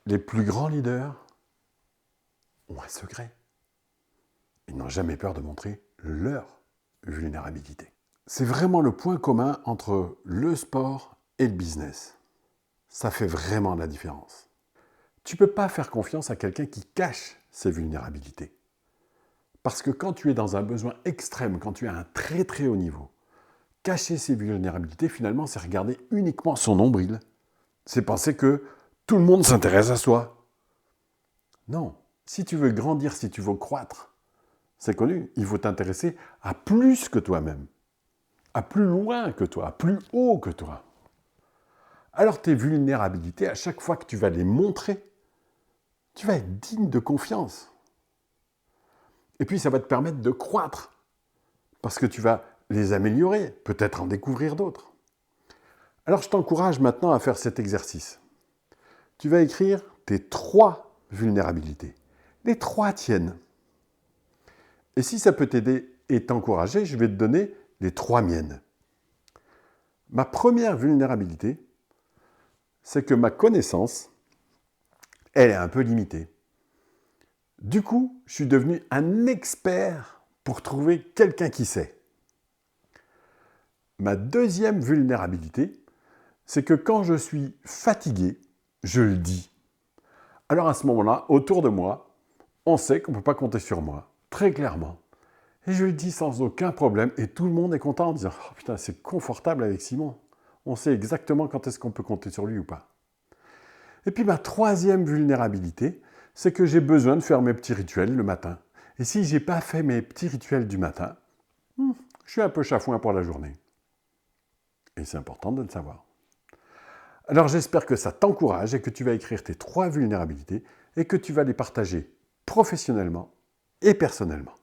Les plus grands leaders ont un secret. Ils n'ont jamais peur de montrer leur vulnérabilité. C'est vraiment le point commun entre le sport et le business. Ça fait vraiment la différence. Tu ne peux pas faire confiance à quelqu'un qui cache ses vulnérabilités. Parce que quand tu es dans un besoin extrême, quand tu es à un très très haut niveau, cacher ses vulnérabilités, finalement, c'est regarder uniquement son nombril. C'est penser que tout le monde s'intéresse à soi. Non. Si tu veux grandir, si tu veux croître, c'est connu, il faut t'intéresser à plus que toi-même, à plus loin que toi, à plus haut que toi. Alors tes vulnérabilités, à chaque fois que tu vas les montrer, tu vas être digne de confiance. Et puis ça va te permettre de croître, parce que tu vas les améliorer, peut-être en découvrir d'autres. Alors je t'encourage maintenant à faire cet exercice. Tu vas écrire tes 3 vulnérabilités, les 3 tiennes. Et si ça peut t'aider et t'encourager, je vais te donner les 3 miennes. Ma première vulnérabilité, c'est que ma connaissance, elle est un peu limitée. Du coup, je suis devenu un expert pour trouver quelqu'un qui sait. Ma deuxième vulnérabilité, c'est que quand je suis fatigué, je le dis. Alors à ce moment-là, autour de moi, on sait qu'on ne peut pas compter sur moi, très clairement. Et je le dis sans aucun problème, et tout le monde est content en disant « Oh putain, c'est confortable avec Simon. On sait exactement quand est-ce qu'on peut compter sur lui ou pas. » Et puis ma troisième vulnérabilité, c'est que j'ai besoin de faire mes petits rituels le matin. Et si je n'ai pas fait mes petits rituels du matin, je suis un peu chafouin pour la journée. Et c'est important de le savoir. Alors j'espère que ça t'encourage et que tu vas écrire tes 3 vulnérabilités et que tu vas les partager professionnellement et personnellement.